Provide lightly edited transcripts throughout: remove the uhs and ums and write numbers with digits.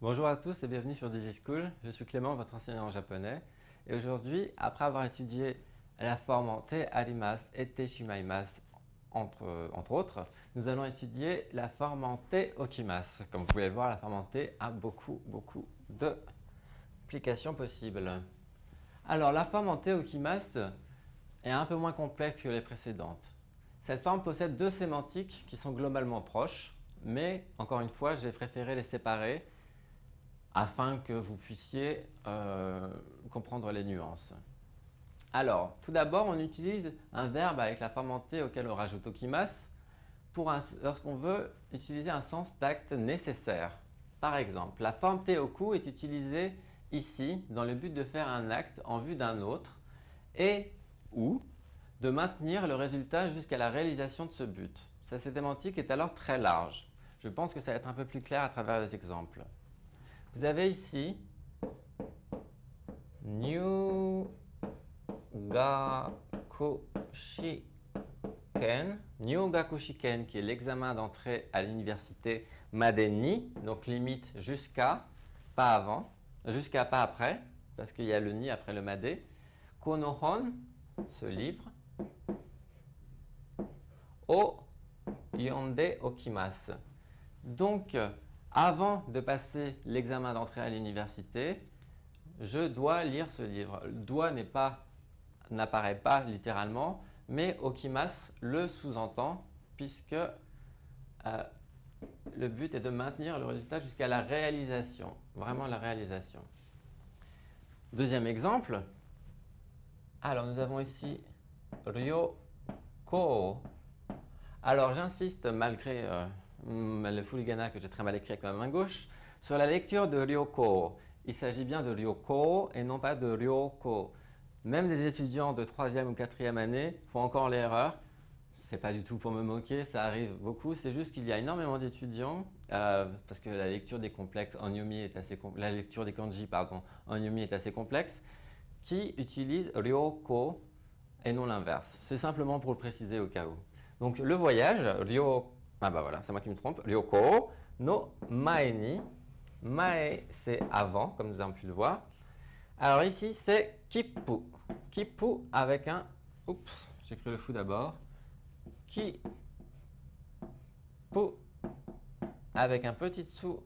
Bonjour à tous et bienvenue sur DigiSchool. Je suis Clément, votre enseignant en japonais. Et aujourd'hui, après avoir étudié la forme en te arimasu et te shimaimasu, entre autres, nous allons étudier la forme en te okimasu. Comme vous pouvez le voir, la forme en te a beaucoup d'applications possibles. Alors, la forme en te okimasu est un peu moins complexe que les précédentes. Cette forme possède deux sémantiques qui sont globalement proches, mais encore une fois, j'ai préféré les séparer afin que vous puissiez comprendre les nuances. Alors, tout d'abord, on utilise un verbe avec la forme en te auquel on rajoute okimasu lorsqu'on veut utiliser un sens d'acte nécessaire. Par exemple, la forme te oku est utilisée ici dans le but de faire un acte en vue d'un autre et ou de maintenir le résultat jusqu'à la réalisation de ce but. Cette sémantique est alors très large. Je pense que ça va être un peu plus clair à travers les exemples. Vous avez ici Nyugaku Shiken, qui est l'examen d'entrée à l'université Madeni, donc limite jusqu'à, pas avant, jusqu'à pas après, parce qu'il y a le ni après le made. Konohon, ce livre. O yonde okimasu. Donc, avant de passer l'examen d'entrée à l'université, je dois lire ce livre. Doit n'apparaît pas littéralement, mais okimasu le sous-entend puisque le but est de maintenir le résultat jusqu'à la réalisation, vraiment la réalisation. Deuxième exemple. Alors nous avons ici ryoko. Alors j'insiste malgré le fooligana que j'ai très mal écrit avec ma main gauche, sur la lecture de ryoko. Il s'agit bien de ryoko et non pas de ryoko. Même des étudiants de 3e ou 4e année font encore l'erreur. C'est pas du tout pour me moquer, ça arrive beaucoup. C'est juste qu'il y a énormément d'étudiants, parce que la lecture des complexes en yomi est assez la lecture des kanji en yomi est assez complexe, qui utilisent ryoko et non l'inverse. C'est simplement pour le préciser au cas où. Donc le voyage, ah bah voilà, c'est moi qui me trompe, ryoko no mae ni. Mae, c'est avant, comme nous avons pu le voir. Alors ici, c'est kippu. Kippu avec un, oups, j'écris le fou d'abord. Kippu avec un petit sou.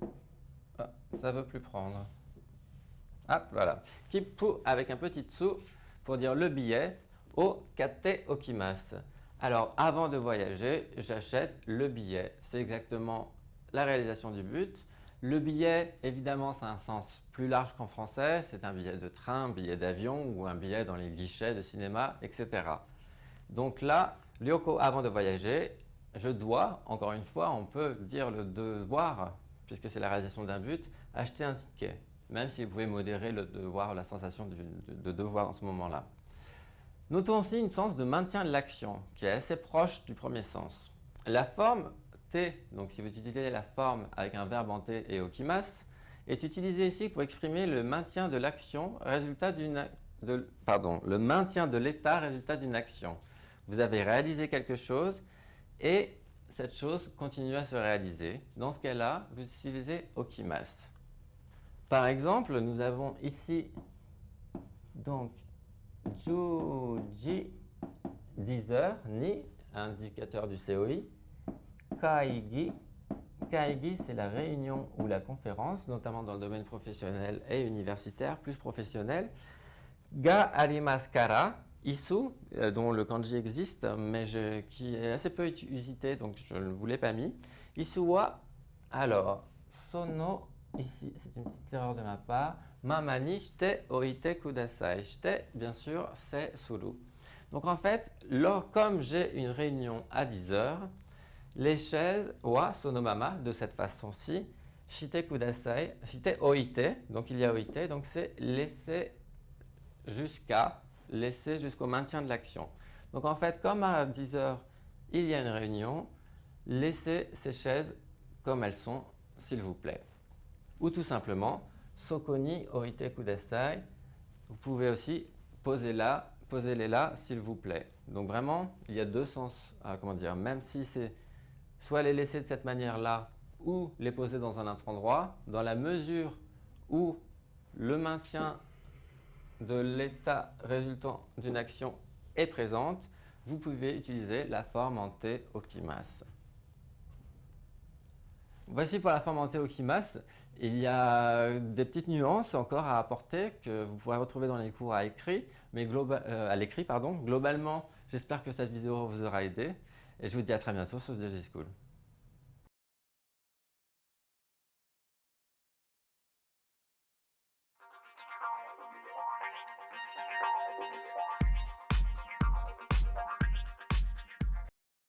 Ah, ça veut plus prendre. Ah, voilà. Kippu avec un petit sou pour dire le billet. O kate okimasu. Alors, avant de voyager, j'achète le billet. C'est exactement la réalisation du but. Le billet, évidemment, ça a un sens plus large qu'en français. C'est un billet de train, un billet d'avion ou un billet dans les guichets de cinéma, etc. Donc là, ryoko, avant de voyager, je dois, encore une fois, on peut dire le devoir, puisque c'est la réalisation d'un but, acheter un ticket. Même si vous pouvez modérer le devoir, la sensation de devoir en ce moment-là. Notons aussi une sens de maintien de l'action qui est assez proche du premier sens. La forme te, donc si vous utilisez la forme avec un verbe en te et okimasu, est utilisée ici pour exprimer le maintien de l'action résultat le maintien de l'état résultat d'une action. Vous avez réalisé quelque chose et cette chose continue à se réaliser. Dans ce cas-là, vous utilisez okimasu. Par exemple, nous avons ici donc 10 heures ni, indicateur du COI, kaigi. Kaigi, c'est la réunion ou la conférence, notamment dans le domaine professionnel et universitaire, plus professionnel. Ga arimasu kara, isu, dont le kanji existe, mais qui est assez peu usité, donc je ne vous l'ai pas mis. Isu wa, alors, sono, ici, c'est une petite erreur de ma part. Mama ni shite oite kudasai. Shite, bien sûr, c'est suru. Donc en fait, comme j'ai une réunion à 10 heures, les chaises wa sono mama de cette façon-ci, shite kudasai, shite oite, donc il y a oite, donc c'est laisser jusqu'au maintien de l'action. Donc en fait, comme à 10 heures, il y a une réunion, laissez ces chaises comme elles sont, s'il vous plaît. Ou tout simplement, soko ni oite kudasai. Vous pouvez aussi posez-les là, s'il vous plaît. Donc vraiment, il y a deux sens, comment dire, même si c'est soit les laisser de cette manière-là ou les poser dans un autre endroit, dans la mesure où le maintien de l'état résultant d'une action est présente, vous pouvez utiliser la forme en T okimas. Voici pour la forme en T okimas. Il y a des petites nuances encore à apporter que vous pourrez retrouver dans les cours à l'écrit, Globalement, j'espère que cette vidéo vous aura aidé et je vous dis à très bientôt sur SDG School.